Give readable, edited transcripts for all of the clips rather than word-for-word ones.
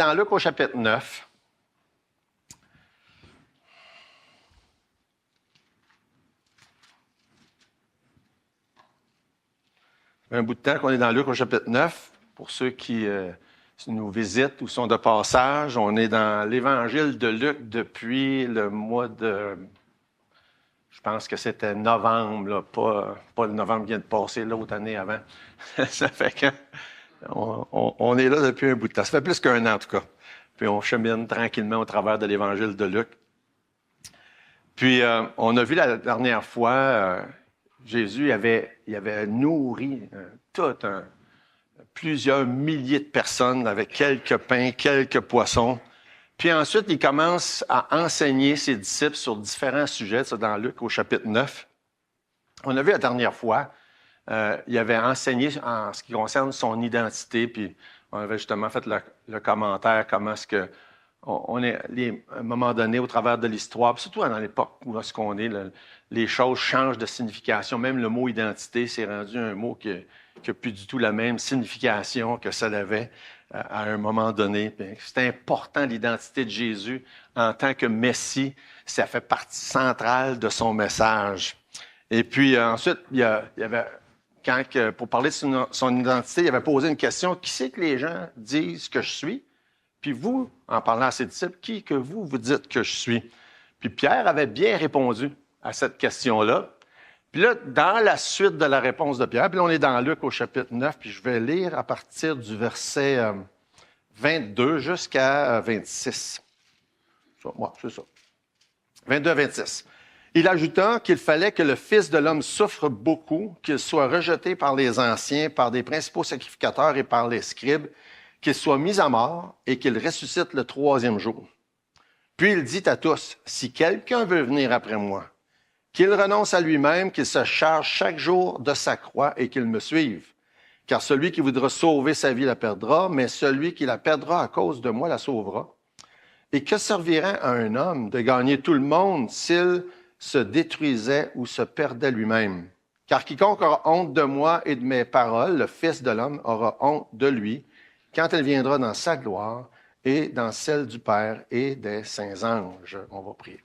dans Luc au chapitre 9. Ça fait un bout de temps qu'on est dans Luc au chapitre 9. Pour ceux qui nous visitent ou sont de passage, on est dans l'Évangile de Luc depuis le mois de... Je pense que c'était novembre, là, pas le novembre qui vient de passer, l'autre année avant. Ça fait que on est là depuis un bout de temps. Ça fait plus qu'un an, en tout cas. Puis on chemine tranquillement au travers de l'Évangile de Luc. Puis on a vu la dernière fois, Jésus il avait nourri plusieurs milliers de personnes avec quelques pains, quelques poissons. Puis ensuite, il commence à enseigner ses disciples sur différents sujets, ça dans Luc au chapitre 9. On a vu la dernière fois, il avait enseigné en ce qui concerne son identité, puis on avait justement fait le commentaire, comment est-ce que on est, à un moment donné, au travers de l'histoire, puis surtout dans l'époque où est-ce qu'on est, les choses changent de signification. Même le mot identité s'est rendu un mot qui n'a plus du tout la même signification que ça l'avait à un moment donné. C'est important, l'identité de Jésus en tant que Messie. Ça fait partie centrale de son message. Et puis ensuite, il y avait, pour parler de son identité, il avait posé une question. Qui c'est que les gens disent que je suis? Puis vous, en parlant à ses disciples, qui que vous dites que je suis? Puis Pierre avait bien répondu à cette question-là. Puis là, dans la suite de la réponse de Pierre, puis là, on est dans Luc au chapitre 9, puis je vais lire à partir du verset 22 jusqu'à 26. Ouais, c'est ça. 22 à 26. Il ajouta qu'il fallait que le Fils de l'homme souffre beaucoup, qu'il soit rejeté par les anciens, par des principaux sacrificateurs et par les scribes, qu'il soit mis à mort et qu'il ressuscite le troisième jour. Puis il dit à tous, « Si quelqu'un veut venir après moi, qu'il renonce à lui-même, qu'il se charge chaque jour de sa croix et qu'il me suive. Car celui qui voudra sauver sa vie la perdra, mais celui qui la perdra à cause de moi la sauvera. Et que servirait à un homme de gagner tout le monde s'il se détruisait ou se perdait lui-même? Car quiconque aura honte de moi et de mes paroles, le Fils de l'homme aura honte de lui, quand il viendra dans sa gloire et dans celle du Père et des saints anges. » On va prier.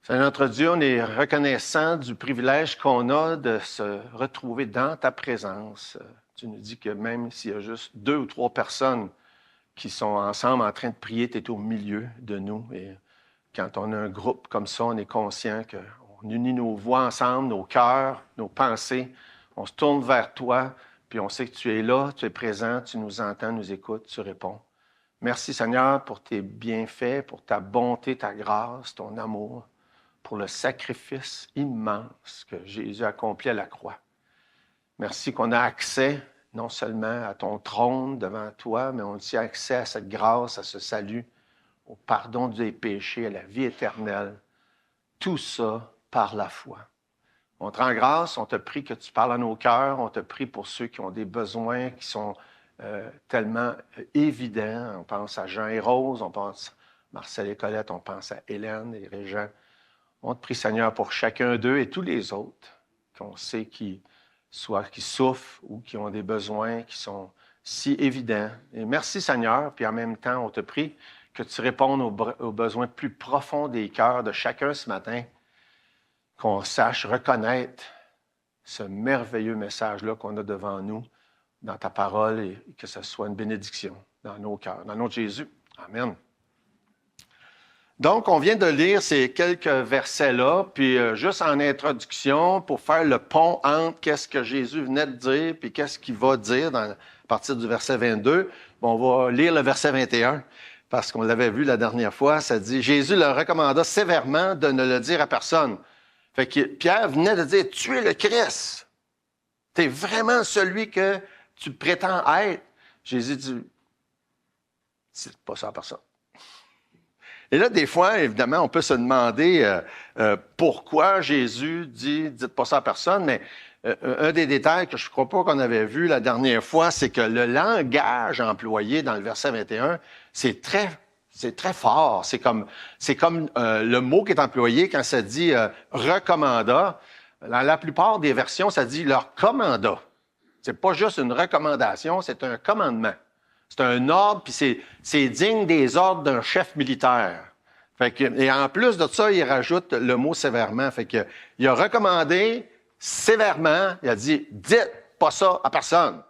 Seigneur notre Dieu, on est reconnaissant du privilège qu'on a de se retrouver dans ta présence. Tu nous dis que même s'il y a juste 2 ou 3 personnes qui sont ensemble en train de prier, tu es au milieu de nous. Et quand on a un groupe comme ça, on est conscient qu'on unit nos voix ensemble, nos cœurs, nos pensées. On se tourne vers toi, puis on sait que tu es là, tu es présent, tu nous entends, nous écoutes, tu réponds. Merci Seigneur pour tes bienfaits, pour ta bonté, ta grâce, ton amour, pour le sacrifice immense que Jésus a accompli à la croix. Merci qu'on a accès non seulement à ton trône devant toi, mais on a aussi accès à cette grâce, à ce salut, au pardon des péchés, à la vie éternelle. Tout ça par la foi. On te rend grâce, on te prie que tu parles à nos cœurs, on te prie pour ceux qui ont des besoins qui sont tellement évidents. On pense à Jean et Rose, on pense à Marcel et Colette, on pense à Hélène et Régent. On te prie, Seigneur, pour chacun d'eux et tous les autres qu'on sait qui souffrent ou qui ont des besoins qui sont si évidents. Et merci, Seigneur, puis en même temps, on te prie que tu répondes aux besoins plus profonds des cœurs de chacun ce matin, qu'on sache reconnaître ce merveilleux message-là qu'on a devant nous, dans ta parole, et que ce soit une bénédiction dans nos cœurs. Dans le nom de Jésus. Amen. Donc, on vient de lire ces quelques versets-là, puis juste en introduction, pour faire le pont entre qu'est-ce que Jésus venait de dire, puis qu'est-ce qu'il va dire à partir du verset 22. Bon, on va lire le verset 21, parce qu'on l'avait vu la dernière fois. Ça dit, Jésus leur recommanda sévèrement de ne le dire à personne. Fait que Pierre venait de dire, tu es le Christ. Tu es vraiment celui que tu prétends être. Jésus dit, c'est pas ça à personne. Et là, des fois, évidemment, on peut se demander pourquoi Jésus dit « dites pas ça à personne », mais un des détails que je ne crois pas qu'on avait vu la dernière fois, c'est que le langage employé dans le verset 21, c'est très fort. C'est comme le mot qui est employé quand ça dit « recommanda ». Dans la plupart des versions, ça dit « leur commanda ». C'est pas juste une recommandation, c'est un commandement. C'est un ordre, puis c'est digne des ordres d'un chef militaire. Fait que, et en plus de ça, il rajoute le mot sévèrement. Fait que, il a recommandé sévèrement, il a dit, dites pas ça à personne.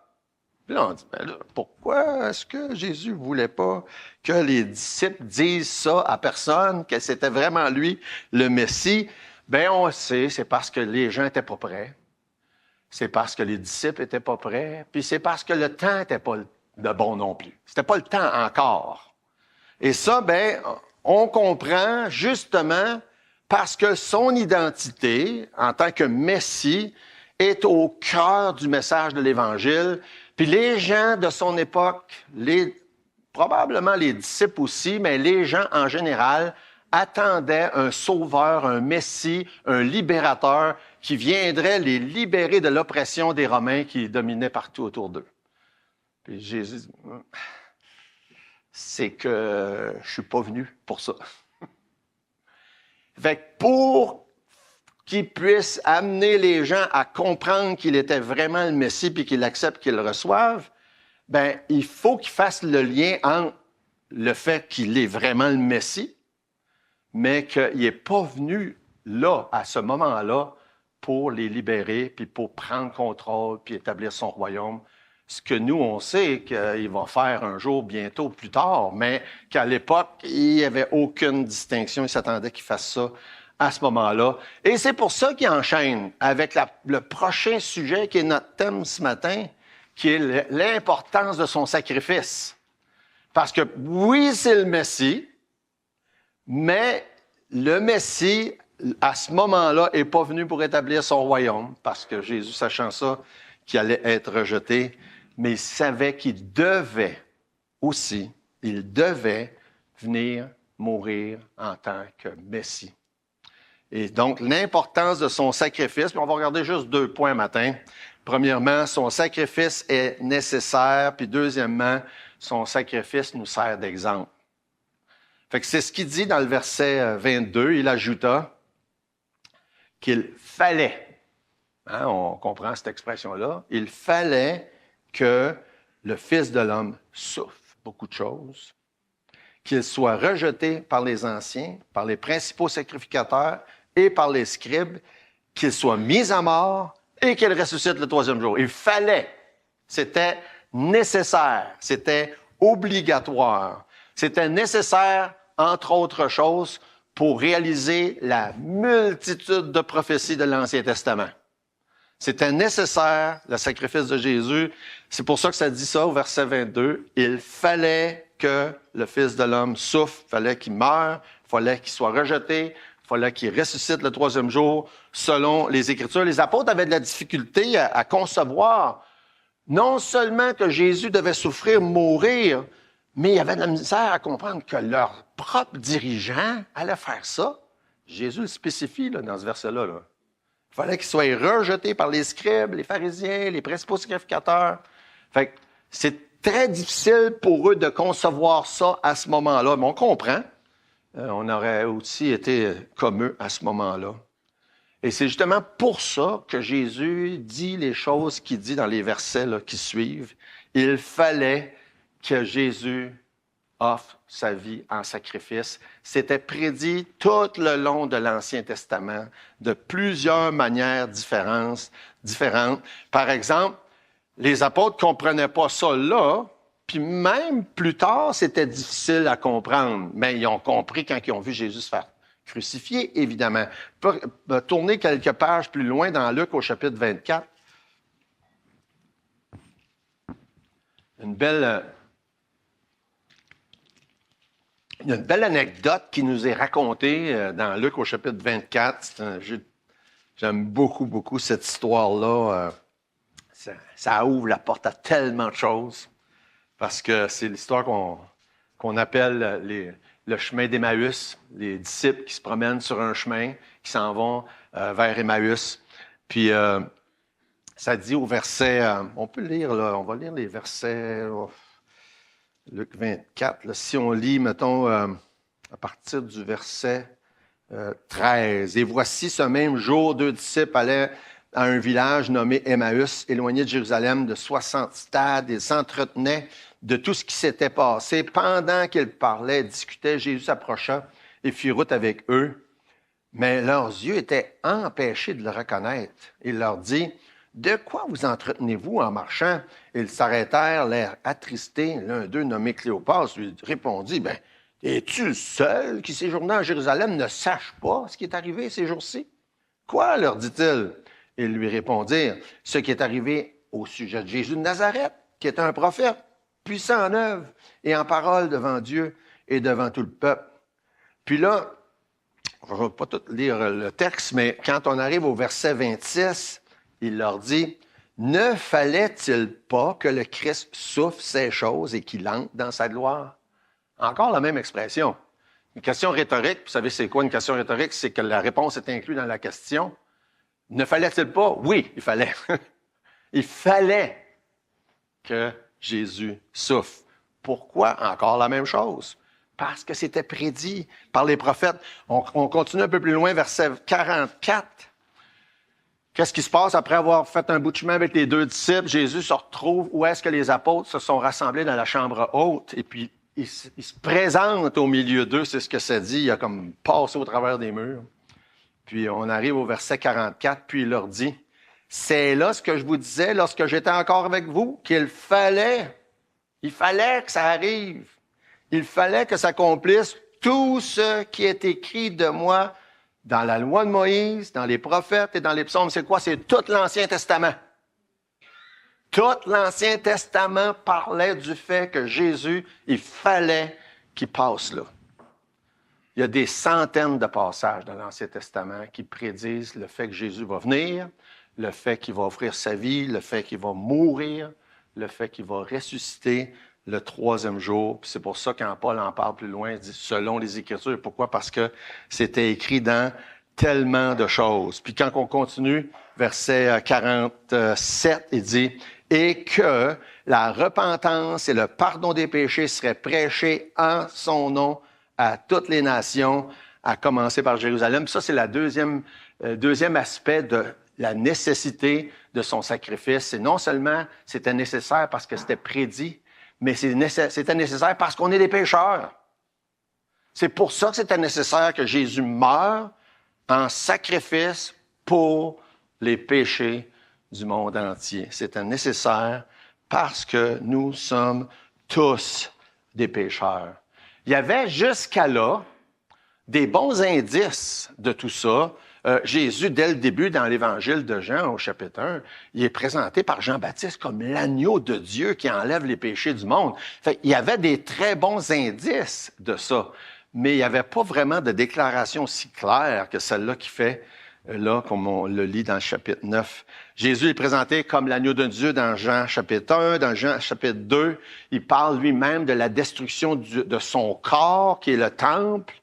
Puis là, on dit, ben là, pourquoi est-ce que Jésus voulait pas que les disciples disent ça à personne, que c'était vraiment lui le Messie? Ben, on le sait, c'est parce que les gens étaient pas prêts. C'est parce que les disciples étaient pas prêts. Puis c'est parce que le temps était pas de bon non plus. C'était pas le temps encore. Et ça, ben, on comprend justement parce que son identité en tant que Messie est au cœur du message de l'Évangile. Puis les gens de son époque, probablement les disciples aussi, mais les gens en général attendaient un sauveur, un Messie, un libérateur qui viendrait les libérer de l'oppression des Romains qui dominaient partout autour d'eux. Puis Jésus dit, c'est que je suis pas venu pour ça. Fait que pour qu'il puisse amener les gens à comprendre qu'il était vraiment le Messie puis qu'ils acceptent qu'ils le reçoivent, ben il faut qu'il fasse le lien entre le fait qu'il est vraiment le Messie, mais qu'il n'est pas venu là, à ce moment-là, pour les libérer, puis pour prendre contrôle, puis établir son royaume. Ce que nous, on sait qu'il va faire un jour, bientôt, plus tard, mais qu'à l'époque, il n'y avait aucune distinction. Il s'attendait qu'il fasse ça à ce moment-là. Et c'est pour ça qu'il enchaîne avec le prochain sujet qui est notre thème ce matin, qui est l'importance de son sacrifice. Parce que oui, c'est le Messie, mais le Messie, à ce moment-là, n'est pas venu pour établir son royaume, parce que Jésus, sachant ça, qu'il allait être rejeté, mais il savait qu'il devait aussi, il devait venir mourir en tant que Messie. Et donc, l'importance de son sacrifice, puis on va regarder juste 2 points matin. Premièrement, son sacrifice est nécessaire, puis deuxièmement, son sacrifice nous sert d'exemple. Fait que c'est ce qu'il dit dans le verset 22. Il ajouta qu'il fallait, on comprend cette expression-là, il fallait que le Fils de l'homme souffre beaucoup de choses, qu'il soit rejeté par les anciens, par les principaux sacrificateurs et par les scribes, qu'il soit mis à mort et qu'il ressuscite le 3e jour. Il fallait, c'était nécessaire, c'était obligatoire, c'était nécessaire, entre autres choses, pour réaliser la multitude de prophéties de l'Ancien Testament. C'était nécessaire, le sacrifice de Jésus. C'est pour ça que ça dit ça au verset 22. Il fallait que le Fils de l'homme souffre, il fallait qu'il meure, il fallait qu'il soit rejeté, il fallait qu'il ressuscite le 3e jour, selon les Écritures. Les apôtres avaient de la difficulté à concevoir non seulement que Jésus devait souffrir, mourir, mais il y avait de la misère à comprendre que leur propre dirigeant allait faire ça. Jésus le spécifie là, dans ce verset-là. Là. Il fallait qu'il soit rejeté par les scribes, les pharisiens, les principaux sacrificateurs. Fait que c'est très difficile pour eux de concevoir ça à ce moment-là. Mais on comprend. On aurait aussi été comme eux à ce moment-là. Et c'est justement pour ça que Jésus dit les choses qu'il dit dans les versets là, qui suivent. Il fallait que Jésus offre sa vie en sacrifice. C'était prédit tout le long de l'Ancien Testament, de plusieurs manières différentes. Par exemple, les apôtres ne comprenaient pas ça là, puis même plus tard, c'était difficile à comprendre. Mais ils ont compris quand ils ont vu Jésus se faire crucifier, évidemment. On peut tourner quelques pages plus loin dans Luc au chapitre 24. Il y a une belle anecdote qui nous est racontée dans Luc au chapitre 24. J'aime beaucoup, beaucoup cette histoire-là. Ça ouvre la porte à tellement de choses parce que c'est l'histoire qu'on appelle le chemin d'Emmaüs, les disciples qui se promènent sur un chemin, qui s'en vont vers Emmaüs. Puis, ça dit au verset, on peut lire, là, on va lire les versets... Luc 24, là, si on lit, mettons, à partir du verset 13. « Et voici ce même jour, 2 disciples allaient à un village nommé Emmaüs, éloigné de Jérusalem de 60 stades. Ils s'entretenaient de tout ce qui s'était passé. Pendant qu'ils parlaient, discutaient, Jésus s'approcha et fit route avec eux. Mais leurs yeux étaient empêchés de le reconnaître. Il leur dit, « De quoi vous entretenez-vous en marchant? » Ils s'arrêtèrent, l'air attristés. L'un d'eux, nommé Cléopas, lui répondit, « Ben, es-tu le seul qui, séjournant à Jérusalem, ne sache pas ce qui est arrivé ces jours-ci? »« Quoi? » leur dit-il. Ils lui répondirent, « Ce qui est arrivé au sujet de Jésus de Nazareth, qui est un prophète, puissant en œuvre et en parole devant Dieu et devant tout le peuple. » Puis là, je ne vais pas tout lire le texte, mais quand on arrive au verset 26, il leur dit, « Ne fallait-il pas que le Christ souffre ces choses et qu'il entre dans sa gloire? » Encore la même expression. Une question rhétorique, vous savez c'est quoi une question rhétorique? C'est que la réponse est inclue dans la question. Ne fallait-il pas? Oui, il fallait. Il fallait que Jésus souffre. Pourquoi? Encore la même chose. Parce que c'était prédit par les prophètes. On continue un peu plus loin, verset 44. Qu'est-ce qui se passe après avoir fait un bout de chemin avec les deux disciples? Jésus se retrouve où est-ce que les apôtres se sont rassemblés dans la chambre haute. Et puis, il se présente au milieu d'eux, c'est ce que ça dit. Il a comme passé au travers des murs. Puis, on arrive au verset 44, puis il leur dit, « C'est là ce que je vous disais lorsque j'étais encore avec vous, qu'il fallait que ça arrive. Il fallait que s'accomplisse tout ce qui est écrit de moi dans la loi de Moïse, dans les prophètes et dans les psaumes. » C'est quoi? C'est tout l'Ancien Testament. Tout l'Ancien Testament parlait du fait que Jésus, il fallait qu'il passe là. Il y a des centaines de passages dans l'Ancien Testament qui prédisent le fait que Jésus va venir, le fait qu'il va offrir sa vie, le fait qu'il va mourir, le fait qu'il va ressusciter le troisième jour. Puis c'est pour ça, quand Paul en parle plus loin, il dit « selon les Écritures ». Pourquoi? Parce que c'était écrit dans tellement de choses. Puis quand on continue, verset 47, il dit « Et que la repentance et le pardon des péchés seraient prêchés en son nom à toutes les nations, à commencer par Jérusalem. » Puis ça, c'est le deuxième aspect de la nécessité de son sacrifice. C'est non seulement c'était nécessaire parce que c'était prédit, mais c'était nécessaire parce qu'on est des pécheurs. C'est pour ça que c'était nécessaire que Jésus meure en sacrifice pour les péchés du monde entier. C'était nécessaire parce que nous sommes tous des pécheurs. Il y avait jusqu'à là des bons indices de tout ça. Jésus, dès le début, dans l'Évangile de Jean, au chapitre 1, il est présenté par Jean-Baptiste comme l'agneau de Dieu qui enlève les péchés du monde. Fait, il y avait des très bons indices de ça, mais il n'y avait pas vraiment de déclaration aussi claire que celle-là qui fait, là, comme on le lit dans le chapitre 9. Jésus est présenté comme l'agneau de Dieu dans Jean chapitre 1, dans Jean chapitre 2. Il parle lui-même de la destruction de son corps, qui est le temple.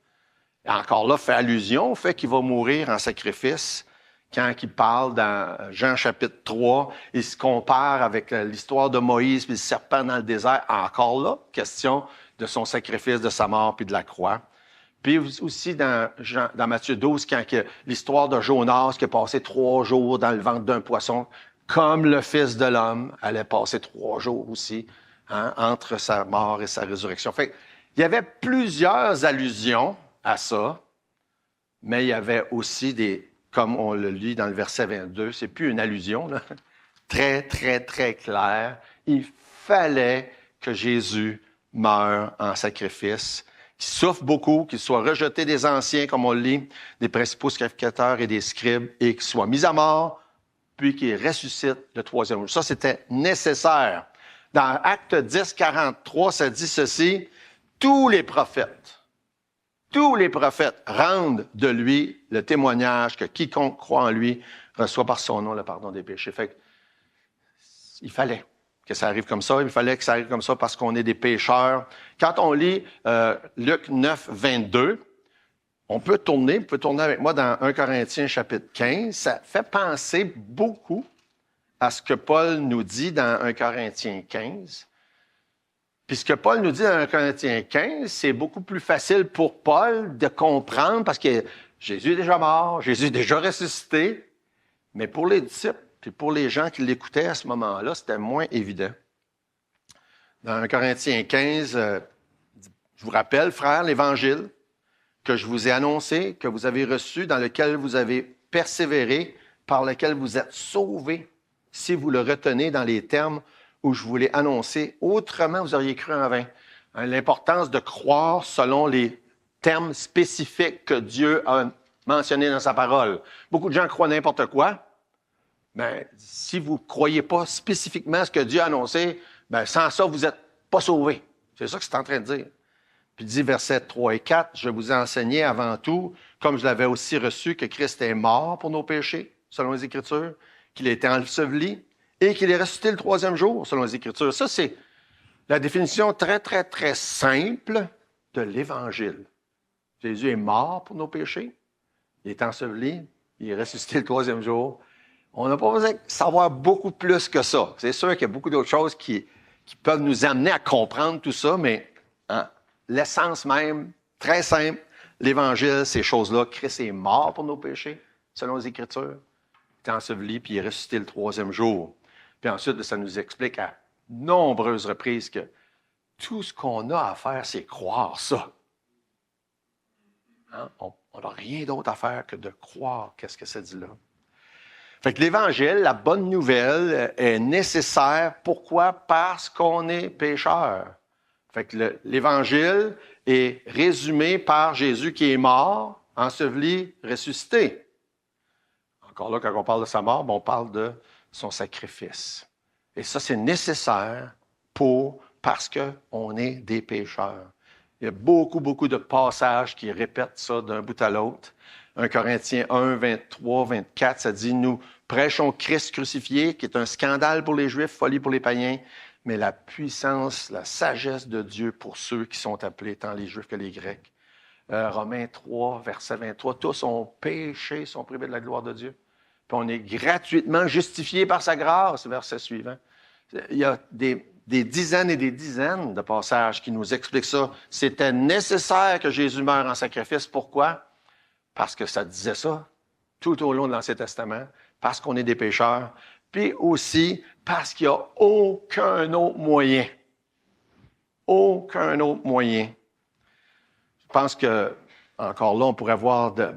Et encore là, fait allusion au fait qu'il va mourir en sacrifice. Quand il parle dans Jean chapitre 3, il se compare avec l'histoire de Moïse puis le serpent dans le désert. Encore là, question de son sacrifice, de sa mort puis de la croix. Puis aussi dans Matthieu 12, quand l'histoire de Jonas qui a passé 3 jours dans le ventre d'un poisson, comme le Fils de l'homme allait passer 3 jours aussi, hein, entre sa mort et sa résurrection. Fait, il y avait plusieurs allusions à ça, mais il y avait aussi des, comme on le lit dans le verset 22, c'est plus une allusion, là, très, très, très clair. Il fallait que Jésus meure en sacrifice, qu'il souffre beaucoup, qu'il soit rejeté des anciens, comme on le lit, des principaux sacrificateurs et des scribes, et qu'il soit mis à mort, puis qu'il ressuscite le 3e jour. Ça, c'était nécessaire. Dans Acte 10, 43, ça dit ceci, tous les prophètes rendent de lui le témoignage que quiconque croit en lui reçoit par son nom le pardon des péchés. Fait que, il fallait que ça arrive comme ça. Il fallait que ça arrive comme ça parce qu'on est des pécheurs. Quand on lit Luc 9, 22, on peut tourner avec moi dans 1 Corinthiens chapitre 15. Ça fait penser beaucoup à ce que Paul nous dit dans 1 Corinthiens 15. Puis ce que Paul nous dit dans 1 Corinthiens 15, c'est beaucoup plus facile pour Paul de comprendre parce que Jésus est déjà mort, Jésus est déjà ressuscité. Mais pour les disciples, puis pour les gens qui l'écoutaient à ce moment-là, c'était moins évident. Dans 1 Corinthiens 15, je vous rappelle, frères, l'Évangile que je vous ai annoncé, que vous avez reçu, dans lequel vous avez persévéré, par lequel vous êtes sauvés, si vous le retenez dans les termes où je vous l'ai annoncé. Autrement, vous auriez cru en vain. L'importance de croire selon les termes spécifiques que Dieu a mentionnés dans sa parole. Beaucoup de gens croient n'importe quoi. Ben, si vous ne croyez pas spécifiquement ce que Dieu a annoncé, ben, sans ça, vous n'êtes pas sauvés. C'est ça que c'est en train de dire. Puis il dit, versets 3 et 4, « Je vous ai enseigné avant tout, comme je l'avais aussi reçu, que Christ est mort pour nos péchés, selon les Écritures, qu'il a été enseveli et qu'il est ressuscité le troisième jour, selon les Écritures. » Ça, c'est la définition très, très, très simple de l'Évangile. Jésus est mort pour nos péchés, il est enseveli, il est ressuscité le troisième jour. On n'a pas besoin de savoir beaucoup plus que ça. C'est sûr qu'il y a beaucoup d'autres choses qui peuvent nous amener à comprendre tout ça, mais l'essence même, très simple, l'Évangile, ces choses-là, Christ est mort pour nos péchés, selon les Écritures. Il est enseveli, puis il est ressuscité le troisième jour. Puis ensuite, ça nous explique à nombreuses reprises que tout ce qu'on a à faire, c'est croire ça. On n'a rien d'autre à faire que de croire qu'est-ce que ça dit là. Fait que l'Évangile, la bonne nouvelle, est nécessaire. Pourquoi? Parce qu'on est pécheur. Fait que l'Évangile est résumé par Jésus qui est mort, enseveli, ressuscité. Encore là, quand on parle de sa mort, on parle de son sacrifice. Et ça, c'est nécessaire parce qu'on est des pécheurs. Il y a beaucoup, beaucoup de passages qui répètent ça d'un bout à l'autre. 1 Corinthiens 1, 23, 24, ça dit « Nous prêchons Christ crucifié, qui est un scandale pour les Juifs, folie pour les païens, mais la puissance, la sagesse de Dieu pour ceux qui sont appelés, tant les Juifs que les Grecs. » Romains 3, verset 23, « Tous ont péché, sont privés de la gloire de Dieu. Puis on est gratuitement justifiés par sa grâce. » Verset suivant. Il y a des dizaines et des dizaines de passages qui nous expliquent ça. C'était nécessaire que Jésus meure en sacrifice. Pourquoi? Parce que ça disait ça tout au long de l'Ancien Testament, parce qu'on est des pécheurs, puis aussi parce qu'il n'y a aucun autre moyen. Aucun autre moyen. Je pense que, encore là, on pourrait voir de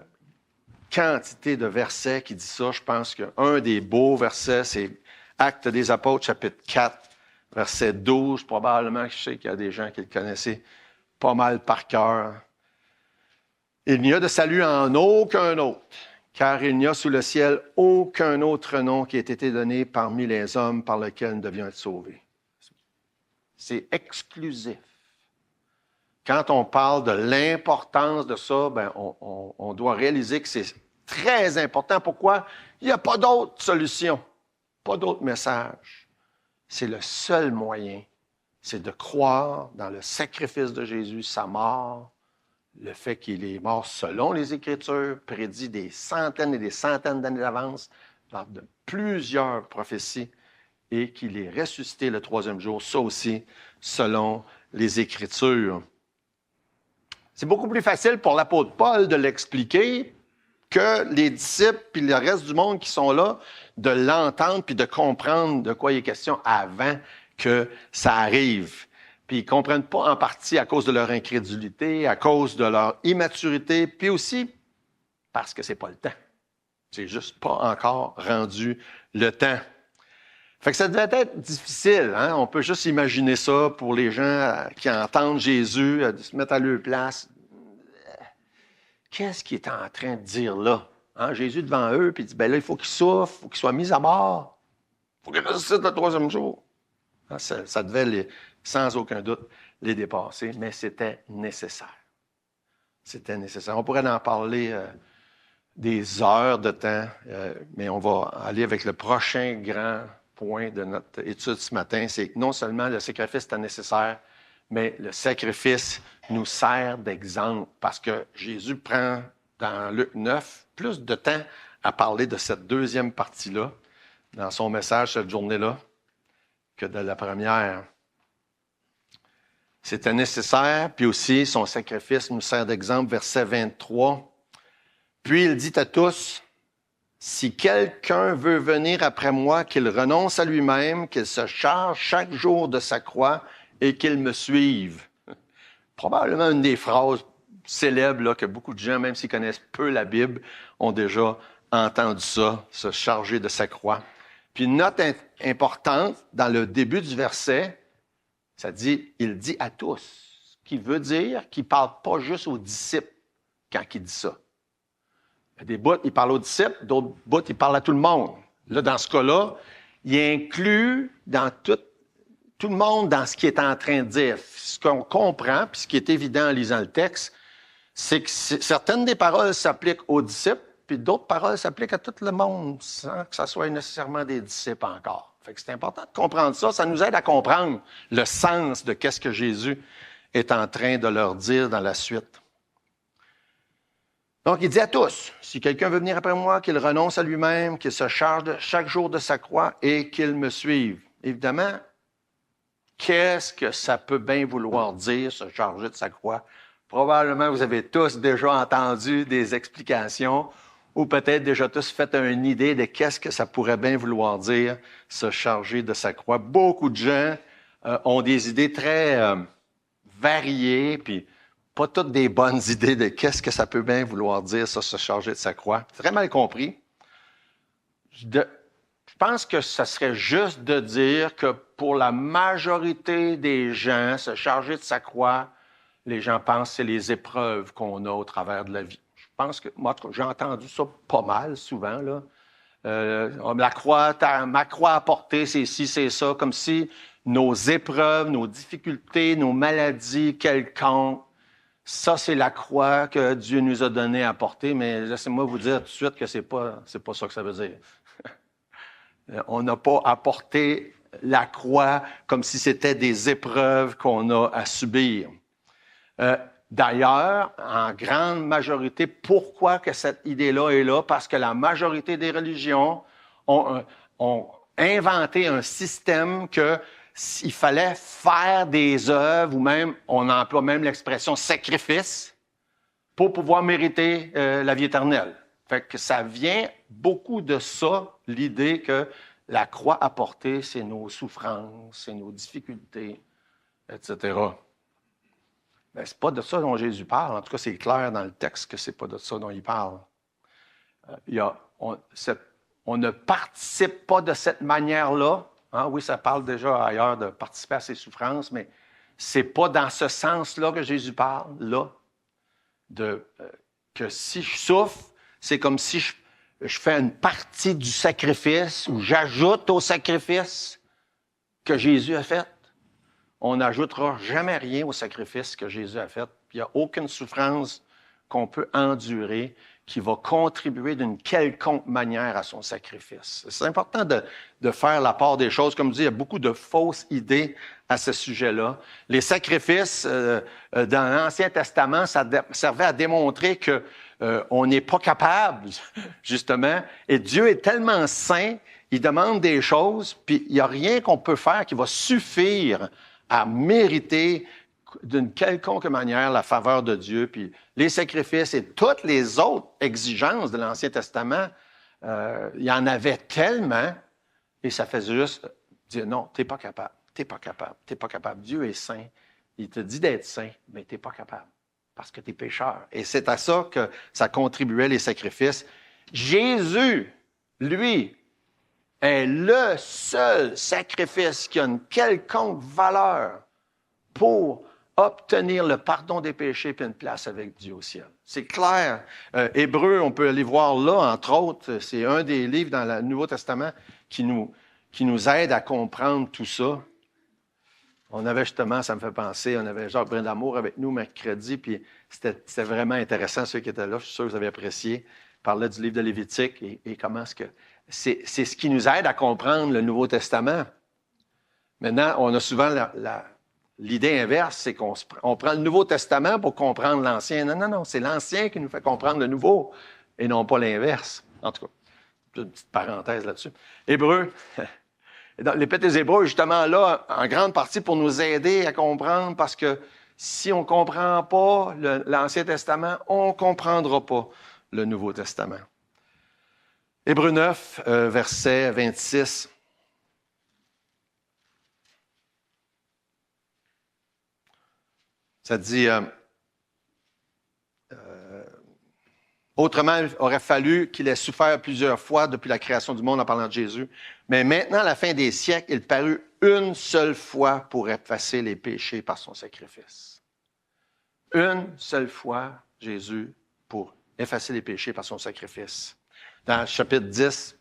quantité de versets qui disent ça. Je pense qu'un des beaux versets, c'est Actes des Apôtres, chapitre 4, verset 12. Probablement, je sais qu'il y a des gens qui le connaissaient pas mal par cœur. Il n'y a de salut en aucun autre, car il n'y a sous le ciel aucun autre nom qui ait été donné parmi les hommes par lequel nous devions être sauvés. C'est exclusif. Quand on parle de l'importance de ça, ben on doit réaliser que c'est très important. Pourquoi? Il n'y a pas d'autre solution, pas d'autre message. C'est le seul moyen, c'est de croire dans le sacrifice de Jésus, sa mort, le fait qu'il est mort selon les Écritures, prédit des centaines et des centaines d'années d'avance, lors de plusieurs prophéties, et qu'il est ressuscité le troisième jour, ça aussi, selon les Écritures. C'est beaucoup plus facile pour l'apôtre Paul de l'expliquer que les disciples puis le reste du monde qui sont là, de l'entendre puis de comprendre de quoi il est question avant que ça arrive. Puis ils ne comprennent pas en partie à cause de leur incrédulité, à cause de leur immaturité, puis aussi parce que c'est pas le temps. C'est juste pas encore rendu le temps. Fait que ça devait être difficile, hein? On peut juste imaginer ça pour les gens qui entendent Jésus, se mettre à leur place. Qu'est-ce qu'il est en train de dire là? Hein? Jésus devant eux, puis il dit, ben là, il faut qu'il souffre, il faut qu'il soit mis à mort. Il faut qu'il ressuscite le troisième jour. Hein? Ça devait, sans aucun doute, les dépasser, mais c'était nécessaire. C'était nécessaire. On pourrait en parler des heures de temps, mais on va aller avec le prochain grand point de notre étude ce matin, c'est que non seulement le sacrifice était nécessaire, mais le sacrifice nous sert d'exemple parce que Jésus prend, dans Luc 9, plus de temps à parler de cette deuxième partie-là, dans son message cette journée-là, que de la première. C'était nécessaire, puis aussi son sacrifice nous sert d'exemple, verset 23. Puis il dit à tous, Si quelqu'un veut venir après moi, qu'il renonce à lui-même, qu'il se charge chaque jour de sa croix et qu'il me suive. Probablement une des phrases célèbres là, que beaucoup de gens, même s'ils connaissent peu la Bible, ont déjà entendu ça, se charger de sa croix. Puis une note importante, dans le début du verset, ça dit, il dit à tous, ce qui veut dire qu'il ne parle pas juste aux disciples quand il dit ça. Il y a des bouts, il parle aux disciples, d'autres bouts, il parle à tout le monde. Là, dans ce cas-là, il inclut dans tout le monde dans ce qu'il est en train de dire. Ce qu'on comprend, puis ce qui est évident en lisant le texte, c'est que certaines des paroles s'appliquent aux disciples, puis d'autres paroles s'appliquent à tout le monde, sans que ça soit nécessairement des disciples encore. Fait que c'est important de comprendre ça. Ça nous aide à comprendre le sens de qu'est-ce que Jésus est en train de leur dire dans la suite. Donc, il dit à tous, si quelqu'un veut venir après moi, qu'il renonce à lui-même, qu'il se charge chaque jour de sa croix et qu'il me suive. Évidemment, qu'est-ce que ça peut bien vouloir dire, se charger de sa croix? Probablement, vous avez tous déjà entendu des explications ou peut-être déjà tous fait une idée de qu'est-ce que ça pourrait bien vouloir dire, se charger de sa croix. Beaucoup de gens ont des idées très variées, puis pas toutes des bonnes idées de qu'est-ce que ça peut bien vouloir dire, ça, se charger de sa croix. Très mal compris. Je pense que ça serait juste de dire que pour la majorité des gens, se charger de sa croix, les gens pensent que c'est les épreuves qu'on a au travers de la vie. Je pense que, moi, j'ai entendu ça pas mal, souvent, là. Ma croix à porter, c'est ci, c'est ça, comme si nos épreuves, nos difficultés, nos maladies quelconques, ça, c'est la croix que Dieu nous a donnée à porter, mais laissez-moi vous dire tout de suite que c'est pas ça que ça veut dire. On n'a pas à porter la croix comme si c'était des épreuves qu'on a à subir. D'ailleurs, en grande majorité, pourquoi que cette idée-là est là? Parce que la majorité des religions ont inventé un système que s'il fallait faire des œuvres, ou même, on emploie même l'expression sacrifice, pour pouvoir mériter la vie éternelle. Fait que ça vient beaucoup de ça, l'idée que la croix à porter, c'est nos souffrances, c'est nos difficultés, etc. Ben, c'est pas de ça dont Jésus parle. En tout cas, c'est clair dans le texte que c'est pas de ça dont il parle. On ne participe pas de cette manière-là. Hein? Oui, ça parle déjà ailleurs de participer à ses souffrances, mais c'est pas dans ce sens-là que Jésus parle, là. Que si je souffre, c'est comme si je fais une partie du sacrifice ou j'ajoute au sacrifice que Jésus a fait. On n'ajoutera jamais rien au sacrifice que Jésus a fait. Il n'y a aucune souffrance qu'on peut endurer qui va contribuer d'une quelconque manière à son sacrifice. C'est important de faire la part des choses. Comme je dis, il y a beaucoup de fausses idées à ce sujet-là. Les sacrifices dans l'Ancien Testament, ça servait à démontrer que on n'est pas capable, justement. Et Dieu est tellement saint, il demande des choses, puis il n'y a rien qu'on peut faire qui va suffire à mériter d'une quelconque manière la faveur de Dieu. Puis les sacrifices et toutes les autres exigences de l'Ancien Testament, il y en avait tellement, et ça faisait juste dire non, t'es pas capable, t'es pas capable, t'es pas capable. Dieu est saint. Il te dit d'être saint, mais t'es pas capable parce que t'es pécheur. Et c'est à ça que ça contribuait les sacrifices. Jésus, lui, est le seul sacrifice qui a une quelconque valeur pour obtenir le pardon des péchés et une place avec Dieu au ciel. C'est clair. Hébreux, on peut aller voir là, entre autres, c'est un des livres dans le Nouveau Testament qui nous aide à comprendre tout ça. On avait justement, ça me fait penser, on avait Jacques Brindamour avec nous mercredi, puis c'était vraiment intéressant, ceux qui étaient là, je suis sûr que vous avez apprécié. Il parlait du livre de Lévitique et comment est-ce que... C'est ce qui nous aide à comprendre le Nouveau Testament. Maintenant, on a souvent l'idée inverse, c'est qu'on prend le Nouveau Testament pour comprendre l'Ancien. Non, c'est l'Ancien qui nous fait comprendre le Nouveau et non pas l'inverse. En tout cas, une petite parenthèse là-dessus. Hébreux. L'Épître des Hébreux est justement là, en grande partie, pour nous aider à comprendre, parce que si on ne comprend pas l'Ancien Testament, on ne comprendra pas le Nouveau Testament. Hébreux 9, verset 26. Ça dit, autrement, il aurait fallu qu'il ait souffert plusieurs fois depuis la création du monde en parlant de Jésus. Mais maintenant, à la fin des siècles, il parut une seule fois pour effacer les péchés par son sacrifice. Une seule fois, Jésus, pour effacer les péchés par son sacrifice. Dans le chapitre 10,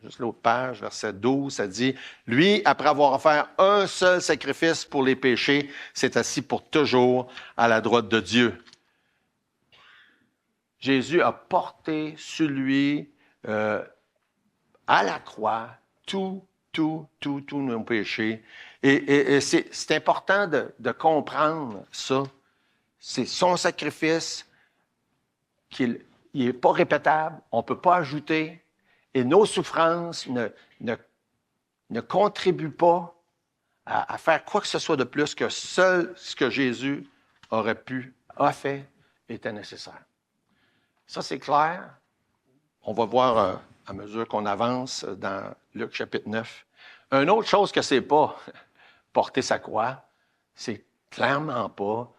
juste l'autre page, verset 12, ça dit, « Lui, après avoir offert un seul sacrifice pour les péchés, s'est assis pour toujours à la droite de Dieu. » Jésus a porté sur lui, à la croix, tous nos péchés. Et c'est important de comprendre ça. C'est son sacrifice qu'il n'est pas répétable, on ne peut pas ajouter, et nos souffrances ne contribuent pas à faire quoi que ce soit de plus que seul ce que Jésus a fait, était nécessaire. Ça, c'est clair. On va voir à mesure qu'on avance dans Luc chapitre 9. Une autre chose que c'est pas porter sa croix, c'est clairement pas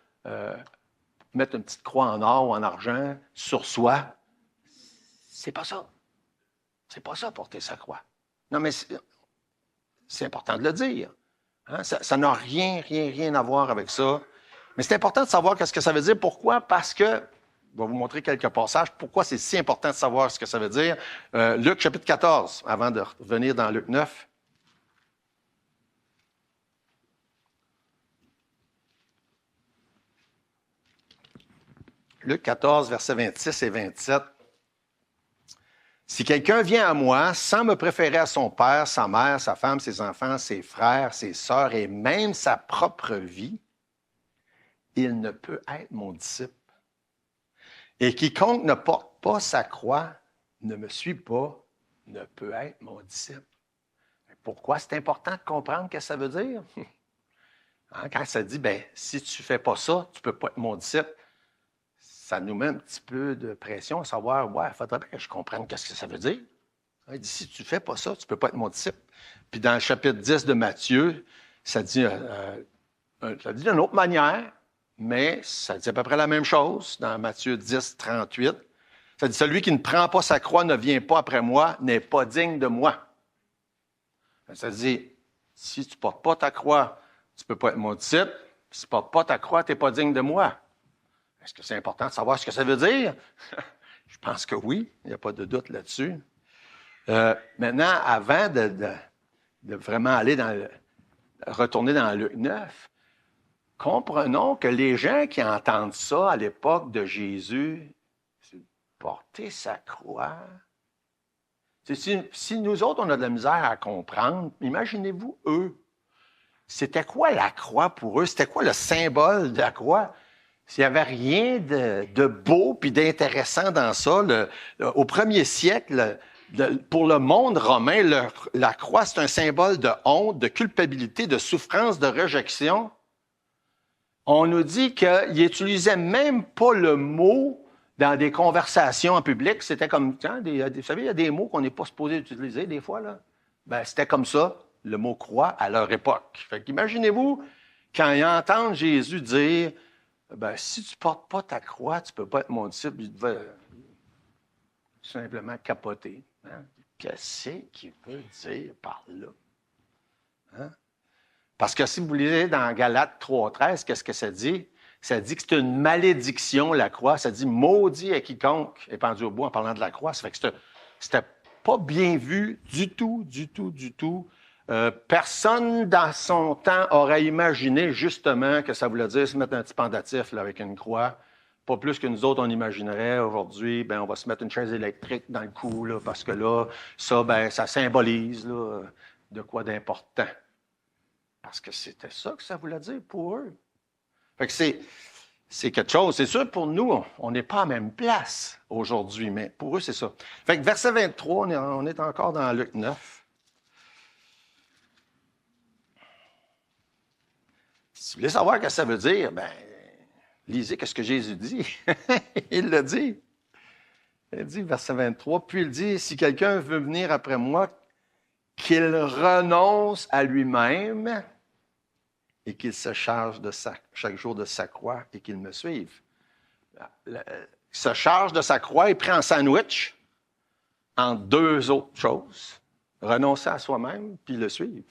mettre une petite croix en or ou en argent sur soi. C'est pas ça. C'est pas ça, porter sa croix. Non, mais c'est important de le dire. Hein? Ça n'a rien à voir avec ça. Mais c'est important de savoir ce que ça veut dire. Pourquoi? Parce que, je vais vous montrer quelques passages, pourquoi c'est si important de savoir ce que ça veut dire. Luc chapitre 14, avant de revenir dans Luc 9. Luc 14, versets 26 et 27. « Si quelqu'un vient à moi sans me préférer à son père, sa mère, sa femme, ses enfants, ses frères, ses sœurs et même sa propre vie, il ne peut être mon disciple. Et quiconque ne porte pas sa croix, ne me suit pas, ne peut être mon disciple. » Pourquoi c'est important de comprendre ce que ça veut dire? Hein, quand ça dit, si tu ne fais pas ça, tu ne peux pas être mon disciple, ça nous met un petit peu de pression à savoir, il faudrait bien que je comprenne ce que ça veut dire. Il dit, si tu ne fais pas ça, tu ne peux pas être mon disciple. Puis dans le chapitre 10 de Matthieu, ça dit d'une autre manière, mais ça dit à peu près la même chose dans Matthieu 10, 38. Ça dit, celui qui ne prend pas sa croix ne vient pas après moi, n'est pas digne de moi. Ça dit, si tu ne portes pas ta croix, tu ne peux pas être mon disciple. Si tu ne portes pas ta croix, tu n'es pas digne de moi. Est-ce que c'est important de savoir ce que ça veut dire? Je pense que oui, il n'y a pas de doute là-dessus. Maintenant, avant de vraiment retourner dans Luc 9, comprenons que les gens qui entendent ça à l'époque de Jésus, c'est porter sa croix. Si nous autres, on a de la misère à comprendre, imaginez-vous eux. C'était quoi la croix pour eux? C'était quoi le symbole de la croix? S'il n'y avait rien de beau puis d'intéressant dans ça, au premier siècle, pour le monde romain, la croix, c'est un symbole de honte, de culpabilité, de souffrance, de réjection. On nous dit qu'il n'utilisait même pas le mot dans des conversations en public. C'était comme, vous savez, il y a des mots qu'on n'est pas supposé utiliser des fois, là. C'était comme ça, le mot croix à leur époque. Fait qu'imaginez-vous, quand ils entendent Jésus dire, si tu ne portes pas ta croix, tu ne peux pas être mon disciple, ils devaient simplement capoter. Hein? Qu'est-ce qu'il veut dire par là? Hein? Parce que si vous lisez dans Galates 3,13, qu'est-ce que ça dit? Ça dit que c'est une malédiction, la croix. Ça dit « maudit à quiconque est pendu au bout » en parlant de la croix. Ça fait que c'était pas bien vu du tout. Personne dans son temps aurait imaginé justement que ça voulait dire se mettre un petit pendatif là, avec une croix. Pas plus que nous autres, on imaginerait aujourd'hui, on va se mettre une chaise électrique dans le cou, là, parce que là, ça symbolise là, de quoi d'important. Parce que c'était ça que ça voulait dire pour eux. Fait que c'est quelque chose. C'est sûr, pour nous, on n'est pas à la même place aujourd'hui, mais pour eux, c'est ça. Fait que verset 23, on est encore dans Luc 9. Si vous voulez savoir ce que ça veut dire, lisez ce que Jésus dit. Il l'a dit. Il dit, verset 23, puis il dit, si quelqu'un veut venir après moi, qu'il renonce à lui-même et qu'il se charge chaque jour de sa croix et qu'il me suive. Il se charge de sa croix et prend en sandwich en deux autres choses, renoncer à soi-même puis le suivre.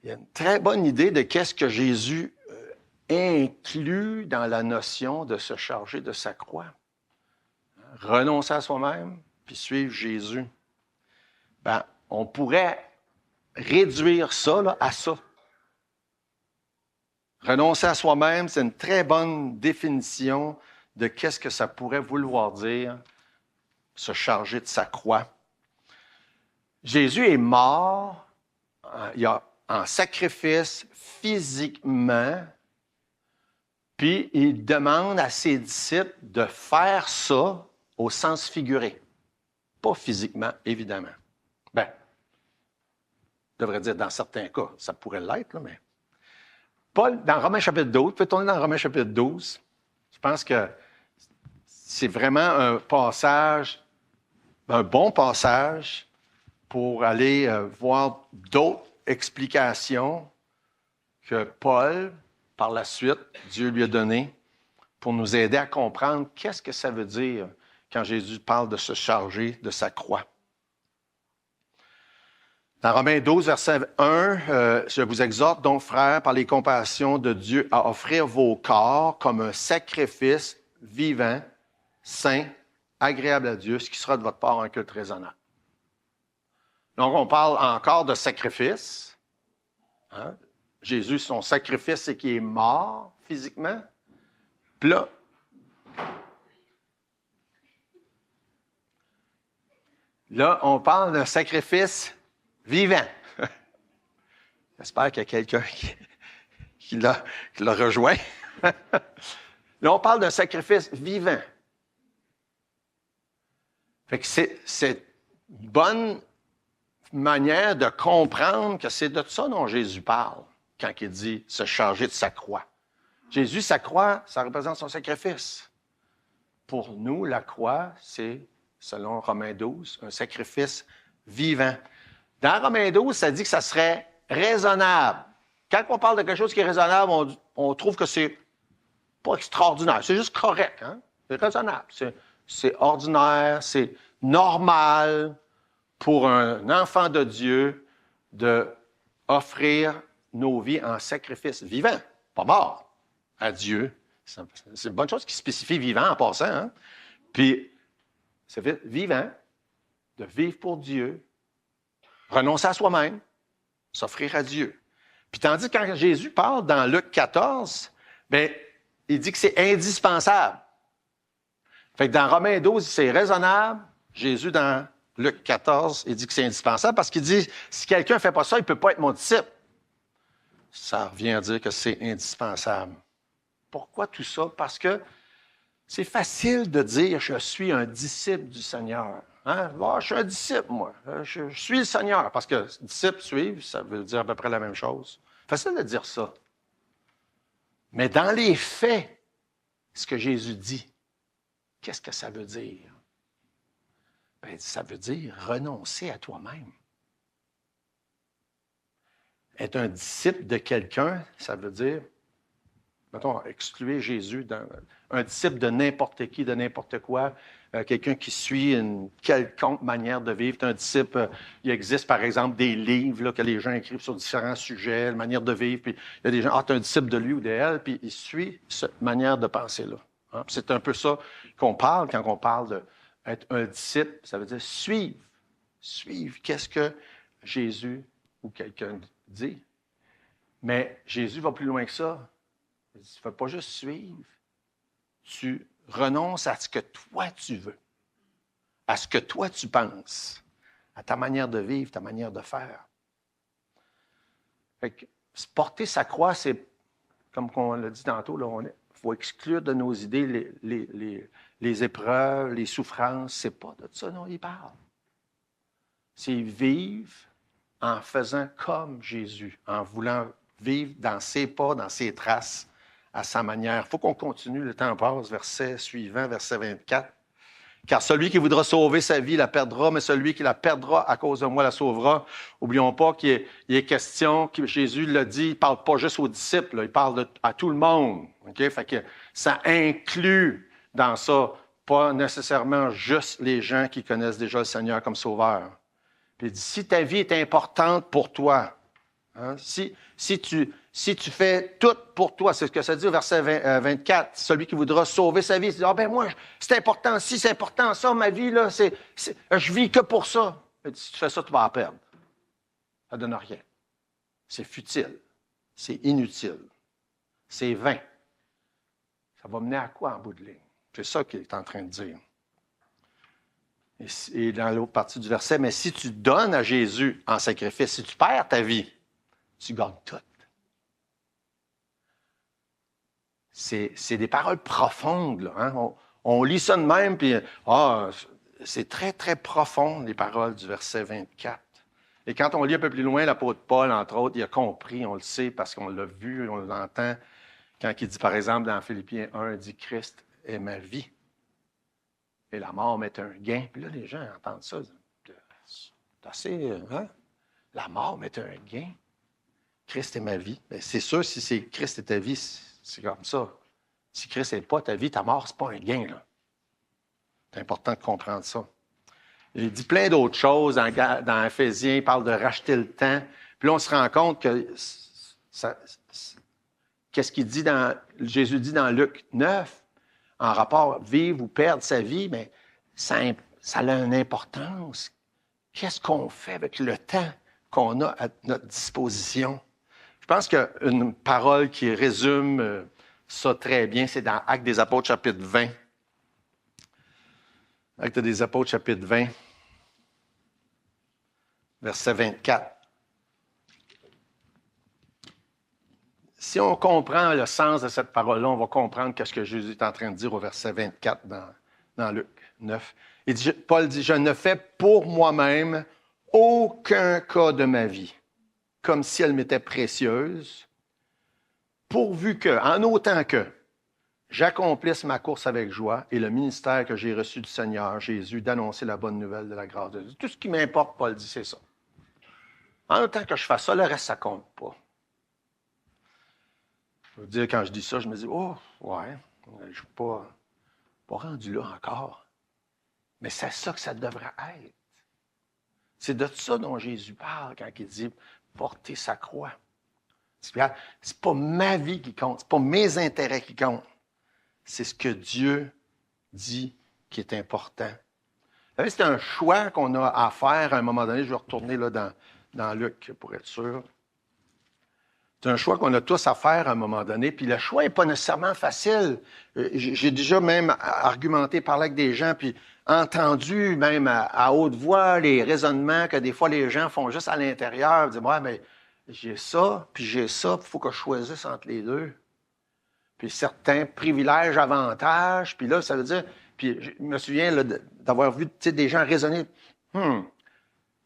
Il y a une très bonne idée de qu'est-ce que Jésus inclut dans la notion de se charger de sa croix. Renoncer à soi-même puis suivre Jésus. Ben, on pourrait réduire ça là, à ça. Renoncer à soi-même, c'est une très bonne définition de qu'est-ce que ça pourrait vouloir dire, se charger de sa croix. Jésus est mort en sacrifice physiquement, puis il demande à ses disciples de faire ça au sens figuré, pas physiquement, évidemment. Bien, je devrais dire dans certains cas, ça pourrait l'être, là, mais Paul, dans Romains chapitre 12, vous pouvez tourner dans Romains chapitre 12, je pense que c'est vraiment un passage, un bon passage pour aller voir d'autres explications que Paul, par la suite, Dieu lui a données pour nous aider à comprendre qu'est-ce que ça veut dire quand Jésus parle de se charger de sa croix. Dans Romains 12, verset 1, je vous exhorte donc, frères, par les compassions de Dieu, à offrir vos corps comme un sacrifice vivant, saint, agréable à Dieu, ce qui sera de votre part un culte raisonnable. Donc, on parle encore de sacrifice. Hein? Jésus, son sacrifice, c'est qu'il est mort physiquement. Puis là, on parle d'un sacrifice vivant. J'espère qu'il y a quelqu'un qui l'a rejoint. Là, on parle d'un sacrifice vivant. Fait que c'est une bonne manière de comprendre que c'est de ça dont Jésus parle quand il dit se charger de sa croix. Jésus, sa croix, ça représente son sacrifice. Pour nous, la croix, c'est, selon Romains 12, un sacrifice vivant. Dans Romains 12, ça dit que ça serait raisonnable. Quand on parle de quelque chose qui est raisonnable, on trouve que c'est pas extraordinaire, c'est juste correct. Hein? C'est raisonnable, c'est ordinaire, c'est normal pour un enfant de Dieu d'offrir nos vies en sacrifice vivant, pas mort, à Dieu. C'est une bonne chose qui spécifie vivant en passant. Hein? Puis, ça fait vivant, de vivre pour Dieu, renoncer à soi-même, s'offrir à Dieu. Puis tandis que quand Jésus parle dans Luc 14, bien, il dit que c'est indispensable. Fait que dans Romains 12, c'est raisonnable. Jésus, dans Luc 14, il dit que c'est indispensable parce qu'il dit, si quelqu'un ne fait pas ça, il ne peut pas être mon disciple. Ça revient à dire que c'est indispensable. Pourquoi tout ça? Parce que c'est facile de dire « je suis un disciple du Seigneur ». Hein? Oh, je suis un disciple, moi. Je suis le Seigneur. Parce que disciple, suivre, ça veut dire à peu près la même chose. Facile de dire ça. Mais dans les faits, ce que Jésus dit, qu'est-ce que ça veut dire? Bien, ça veut dire renoncer à toi-même. Être un disciple de quelqu'un, ça veut dire, mettons, excluer Jésus, un disciple de n'importe qui, de n'importe quoi, quelqu'un qui suit une quelconque manière de vivre. Un disciple, il existe par exemple des livres là, que les gens écrivent sur différents sujets, la manière de vivre, puis il y a des gens, tu es un disciple de lui ou d'elle, puis il suit cette manière de penser-là. Hein? C'est un peu ça qu'on parle quand on parle d'être un disciple, ça veut dire suivre. Suivre, qu'est-ce que Jésus ou quelqu'un dit? Mais Jésus va plus loin que ça. Il ne faut pas juste suivre. Tu renonces à ce que toi tu veux, à ce que toi tu penses, à ta manière de vivre, ta manière de faire. Fait que, porter sa croix, c'est, comme on l'a dit tantôt, il faut exclure de nos idées les épreuves, les souffrances. C'est pas de ça dont il parle. C'est vivre en faisant comme Jésus, en voulant vivre dans ses pas, dans ses traces, à sa manière. Il faut qu'on continue, le temps passe, verset suivant, verset 24. Car celui qui voudra sauver sa vie la perdra, mais celui qui la perdra à cause de moi la sauvera. N'oublions pas qu'il est question, que Jésus l'a dit, il ne parle pas juste aux disciples, là, il parle à tout le monde. Okay? Fait que ça inclut dans ça pas nécessairement juste les gens qui connaissent déjà le Seigneur comme sauveur. Puis il dit, si ta vie est importante pour toi, hein, si tu fais tout pour toi, c'est ce que ça dit au verset 24, celui qui voudra sauver sa vie, il dit, ah ben moi, c'est important, si c'est important ça, ma vie, là, je vis que pour ça. Il dit, si tu fais ça, tu vas en perdre. Ça ne donne rien. C'est futile. C'est inutile. C'est vain. Ça va mener à quoi en bout de ligne? C'est ça qu'il est en train de dire. Et dans l'autre partie du verset, mais si tu donnes à Jésus en sacrifice, si tu perds ta vie, tu gagnes tout. C'est des paroles profondes. Là, hein? On lit ça de même, puis c'est très, très profond, les paroles du verset 24. Et quand on lit un peu plus loin, l'apôtre Paul, entre autres, il a compris, on le sait, parce qu'on l'a vu, on l'entend, quand il dit, par exemple, dans Philippiens 1, il dit « Christ est ma vie, et la mort m'est un gain. » Puis là, les gens entendent ça, c'est assez... Hein? La mort m'est un gain. Christ est ma vie. Bien, c'est sûr, si c'est Christ est ta vie, c'est comme ça. Si Christ n'est pas ta vie, ta mort, c'est pas un gain. Là. C'est important de comprendre ça. Il dit plein d'autres choses dans Éphésiens. Il parle de racheter le temps. Puis là, on se rend compte que qu'est-ce qu'il dit Jésus dit dans Luc 9, en rapport vivre ou perdre sa vie, mais ça a une importance. Qu'est-ce qu'on fait avec le temps qu'on a à notre disposition? Je pense qu'une parole qui résume ça très bien, c'est dans Actes des Apôtres, chapitre 20. Actes des Apôtres, chapitre 20, verset 24. Si on comprend le sens de cette parole-là, on va comprendre ce que Jésus est en train de dire au verset 24 dans Luc 9. Paul dit, « Je ne fais pour moi-même aucun cas de ma vie, comme si elle m'était précieuse, pourvu que, en autant que, j'accomplisse ma course avec joie et le ministère que j'ai reçu du Seigneur Jésus d'annoncer la bonne nouvelle de la grâce de Dieu. » Tout ce qui m'importe, Paul dit, c'est ça. En autant que je fasse ça, le reste, ça compte pas. Je veux dire, quand je dis ça, je me dis, oh, ouais, je ne suis pas rendu là encore. Mais c'est ça que ça devrait être. C'est de ça dont Jésus parle quand il dit porter sa croix. C'est pas ma vie qui compte, c'est pas mes intérêts qui comptent. C'est ce que Dieu dit qui est important. Vous savez, c'est un choix qu'on a à faire à un moment donné. Je vais retourner là dans Luc pour être sûr. C'est un choix qu'on a tous à faire à un moment donné. Puis le choix n'est pas nécessairement facile. J'ai déjà même argumenté, parlé avec des gens, puis entendu même à haute voix les raisonnements que des fois les gens font juste à l'intérieur. Ils disent, ouais, mais j'ai ça, puis il faut que je choisisse entre les deux. Puis certains privilèges, avantages, puis là, ça veut dire... Puis je me souviens là, d'avoir vu des gens raisonner,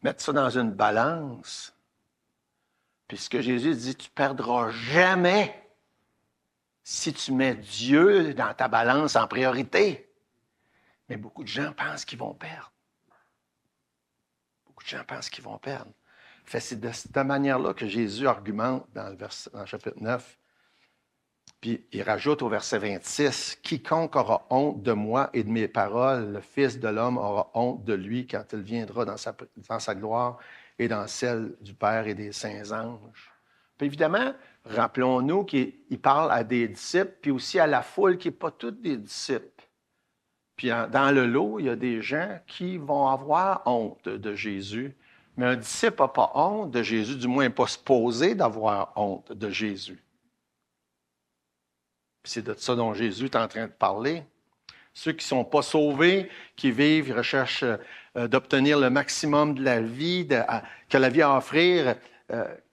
mettre ça dans une balance... Puis ce que Jésus dit, tu ne perdras jamais si tu mets Dieu dans ta balance en priorité. Mais beaucoup de gens pensent qu'ils vont perdre. Beaucoup de gens pensent qu'ils vont perdre. Fait, c'est de cette manière-là que Jésus argumente dans le chapitre 9. Puis il rajoute au verset 26, « Quiconque aura honte de moi et de mes paroles, le Fils de l'homme aura honte de lui quand il viendra dans sa gloire et dans celle du Père et des saints anges. » Puis évidemment, rappelons-nous qu'il parle à des disciples, puis aussi à la foule qui n'est pas toutes des disciples. Puis dans le lot, il y a des gens qui vont avoir honte de Jésus, mais un disciple n'a pas honte de Jésus, du moins pas supposé d'avoir honte de Jésus. Puis c'est de ça dont Jésus est en train de parler. Ceux qui ne sont pas sauvés, qui vivent, ils recherchent d'obtenir le maximum de la vie, que la vie a à offrir,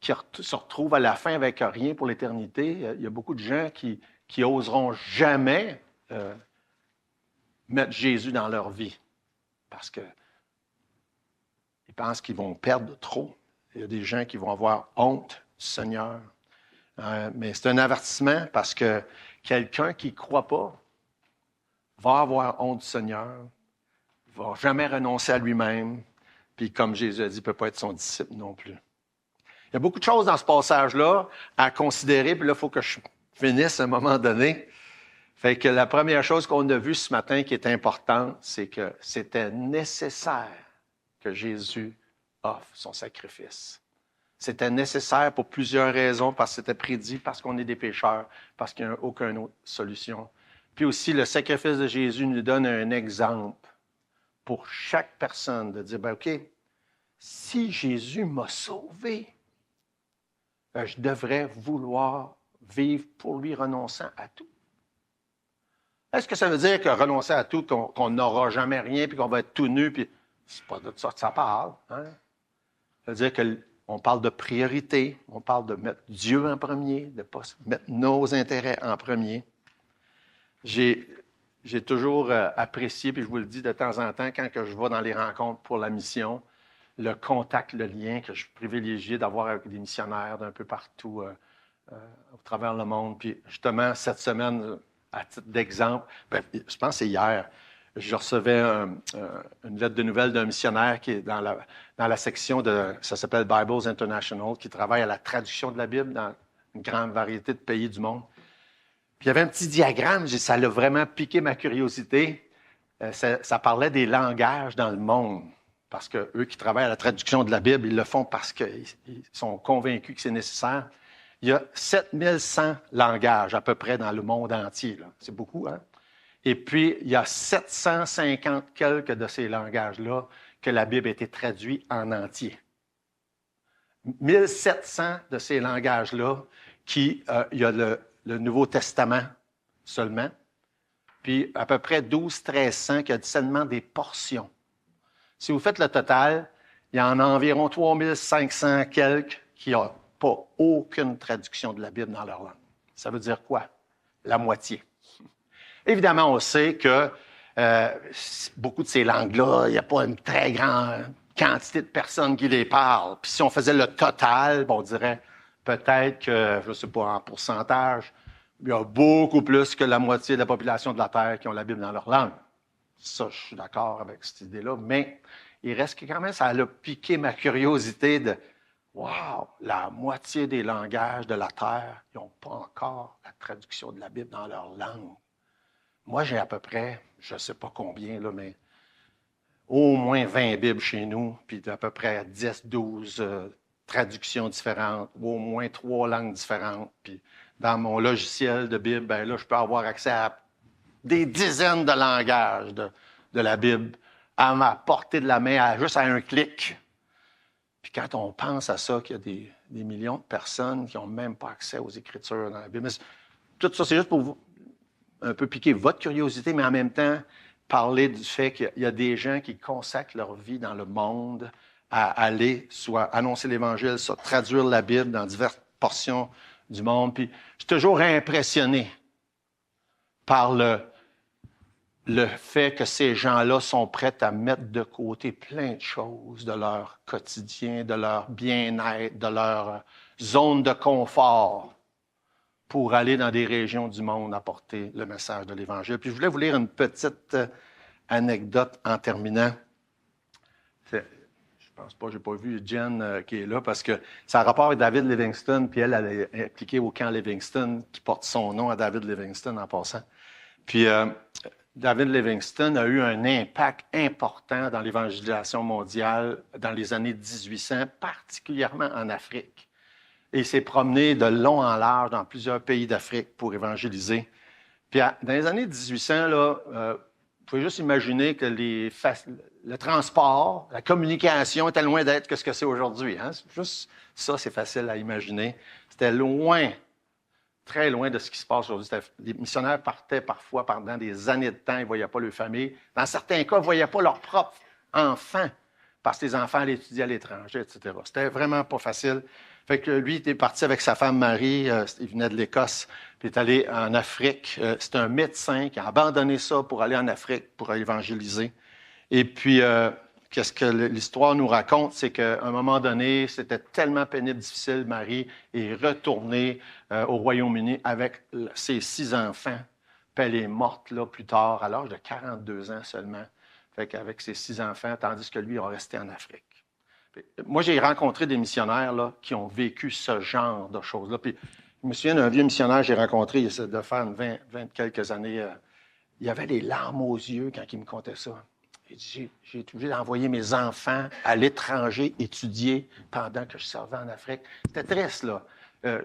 qui se retrouvent à la fin avec rien pour l'éternité. Il y a beaucoup de gens qui oseront jamais mettre Jésus dans leur vie parce qu'ils pensent qu'ils vont perdre trop. Il y a des gens qui vont avoir honte du Seigneur. Mais c'est un avertissement parce que quelqu'un qui ne croit pas va avoir honte du Seigneur, ne va jamais renoncer à lui-même. Puis comme Jésus a dit, il ne peut pas être son disciple non plus. Il y a beaucoup de choses dans ce passage-là à considérer, puis là, il faut que je finisse à un moment donné. Fait que la première chose qu'on a vue ce matin qui est importante, c'est que c'était nécessaire que Jésus offre son sacrifice. C'était nécessaire pour plusieurs raisons, parce que c'était prédit, parce qu'on est des pécheurs, parce qu'il n'y a aucune autre solution. Puis aussi, le sacrifice de Jésus nous donne un exemple pour chaque personne de dire, OK, si Jésus m'a sauvé, je devrais vouloir vivre pour lui renonçant à tout. Est-ce que ça veut dire que renoncer à tout, qu'on n'aura jamais rien, puis qu'on va être tout nu, puis c'est pas de ça que ça parle. Hein? Ça veut dire qu'on parle de priorité, on parle de mettre Dieu en premier, de ne pas mettre nos intérêts en premier. J'ai toujours apprécié, puis je vous le dis de temps en temps, quand que je vais dans les rencontres pour la mission, le contact, le lien que je suis privilégié d'avoir avec des missionnaires d'un peu partout au travers le monde. Puis justement, cette semaine, à titre d'exemple, je pense que c'est hier, je recevais une lettre de nouvelles d'un missionnaire qui est dans la section ça s'appelle Bibles International, qui travaille à la traduction de la Bible dans une grande variété de pays du monde. Puis il y avait un petit diagramme, ça l'a vraiment piqué ma curiosité. Ça parlait des langages dans le monde. Parce qu'eux qui travaillent à la traduction de la Bible, ils le font parce qu'ils sont convaincus que c'est nécessaire. Il y a 7100 langages à peu près dans le monde entier. Là. C'est beaucoup, hein? Et puis, il y a 750 quelques de ces langages-là que la Bible a été traduite en entier. 1700 de ces langages-là, il y a le Nouveau Testament seulement, puis à peu près 1200 qui a seulement des portions. Si vous faites le total, il y en a environ 3500 quelques qui n'ont pas aucune traduction de la Bible dans leur langue. Ça veut dire quoi? La moitié. Évidemment, on sait que beaucoup de ces langues-là, il n'y a pas une très grande quantité de personnes qui les parlent. Puis si on faisait le total, on dirait peut-être que, je ne sais pas en pourcentage, il y a beaucoup plus que la moitié de la population de la Terre qui ont la Bible dans leur langue. Ça, je suis d'accord avec cette idée-là, mais il reste que quand même, ça a piqué ma curiosité de « Wow, la moitié des langages de la Terre, ils n'ont pas encore la traduction de la Bible dans leur langue. » Moi, j'ai à peu près, je ne sais pas combien, là, mais au moins 20 Bibles chez nous, puis à peu près 10, 12 traductions différentes, ou au moins 3 langues différentes. Puis dans mon logiciel de Bible, ben là, je peux avoir accès à des dizaines de langages de la Bible à ma portée de la main, juste à un clic. Puis quand on pense à ça, qu'il y a des millions de personnes qui n'ont même pas accès aux Écritures dans la Bible, tout ça, c'est juste pour vous un peu piquer votre curiosité, mais en même temps, parler du fait qu'il y a des gens qui consacrent leur vie dans le monde à aller, soit annoncer l'Évangile, soit traduire la Bible dans diverses portions du monde. Puis je suis toujours impressionné par le fait que ces gens-là sont prêts à mettre de côté plein de choses de leur quotidien, de leur bien-être, de leur zone de confort pour aller dans des régions du monde apporter le message de l'Évangile. Puis je voulais vous lire une petite anecdote en terminant. Je pense pas, j'ai pas vu Jen qui est là parce que ça a rapport avec David Livingstone, puis elle est impliquée au camp Livingstone qui porte son nom à David Livingstone en passant. Puis David Livingstone a eu un impact important dans l'évangélisation mondiale dans les années 1800, particulièrement en Afrique. Et il s'est promené de long en large dans plusieurs pays d'Afrique pour évangéliser. Puis dans les années 1800, là, vous pouvez juste imaginer que le transport, la communication était loin d'être que ce que c'est aujourd'hui. Hein? Juste ça, c'est facile à imaginer. C'était loin, très loin de ce qui se passe aujourd'hui. Les missionnaires partaient parfois pendant des années de temps, ils ne voyaient pas leur famille. Dans certains cas, ils ne voyaient pas leurs propres enfants parce que les enfants allaient étudier à l'étranger, etc. C'était vraiment pas facile. Fait que lui, il était parti avec sa femme Marie, il venait de l'Écosse, puis il est allé en Afrique. C'est un médecin qui a abandonné ça pour aller en Afrique, pour évangéliser. Et puis, qu'est-ce que l'histoire nous raconte, c'est qu'à un moment donné, c'était tellement pénible, difficile, Marie est retournée au Royaume-Uni avec ses 6 enfants. Puis elle est morte là plus tard, à l'âge de 42 ans seulement. fait qu'avec ses 6 enfants, tandis que lui, il est resté en Afrique. Moi, j'ai rencontré des missionnaires là, qui ont vécu ce genre de choses-là. Puis, je me souviens d'un vieux missionnaire que j'ai rencontré il y a de faire 20 quelques années. Il avait les larmes aux yeux quand il me contait ça. Il dit, j'ai été obligé d'envoyer mes enfants à l'étranger étudier pendant que je servais en Afrique. C'était triste, là.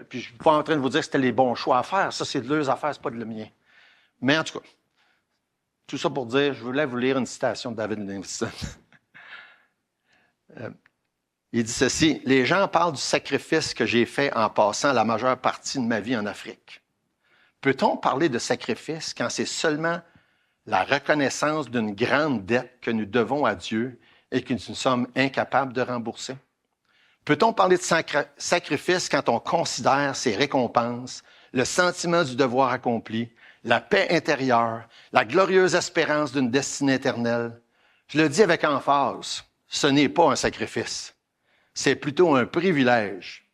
Puis je ne suis pas en train de vous dire que c'était les bons choix à faire. Ça, c'est de leurs affaires, c'est pas de le mien. Mais en tout cas, tout ça pour dire, je voulais vous lire une citation de David Livingstone. Il dit ceci, « Les gens parlent du sacrifice que j'ai fait en passant la majeure partie de ma vie en Afrique. Peut-on parler de sacrifice quand c'est seulement la reconnaissance d'une grande dette que nous devons à Dieu et que nous sommes incapables de rembourser? Peut-on parler de sacrifice quand on considère ses récompenses, le sentiment du devoir accompli, la paix intérieure, la glorieuse espérance d'une destinée éternelle? Je le dis avec emphase, ce n'est pas un sacrifice. C'est plutôt un privilège.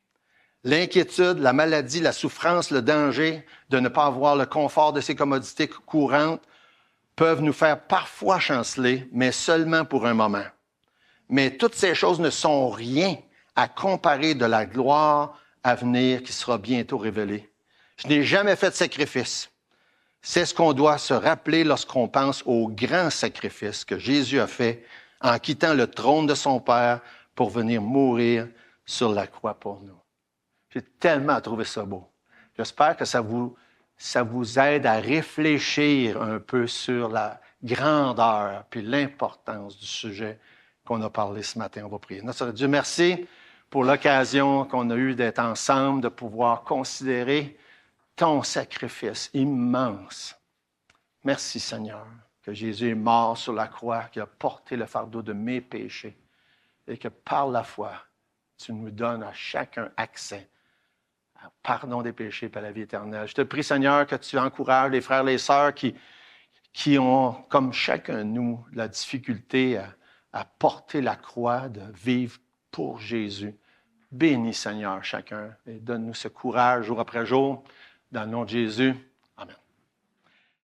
L'inquiétude, la maladie, la souffrance, le danger de ne pas avoir le confort de ces commodités courantes peuvent nous faire parfois chanceler, mais seulement pour un moment. Mais toutes ces choses ne sont rien à comparer de la gloire à venir qui sera bientôt révélée. Je n'ai jamais fait de sacrifice. C'est ce qu'on doit se rappeler lorsqu'on pense au grand sacrifice que Jésus a fait en quittant le trône de son Père pour venir mourir sur la croix pour nous. J'ai tellement trouvé ça beau. J'espère que ça vous aide à réfléchir un peu sur la grandeur puis l'importance du sujet qu'on a parlé ce matin. On va prier. Notre Dieu, merci pour l'occasion qu'on a eue d'être ensemble, de pouvoir considérer ton sacrifice immense. Merci Seigneur, que Jésus est mort sur la croix, qu'il a porté le fardeau de mes péchés et que par la foi, tu nous donnes à chacun accès à pardon des péchés et à la vie éternelle. Je te prie Seigneur que tu encourages les frères et les sœurs qui ont, comme chacun de nous, la difficulté à porter la croix, de vivre pour Jésus. Bénis Seigneur chacun et donne-nous ce courage jour après jour. Dans le nom de Jésus.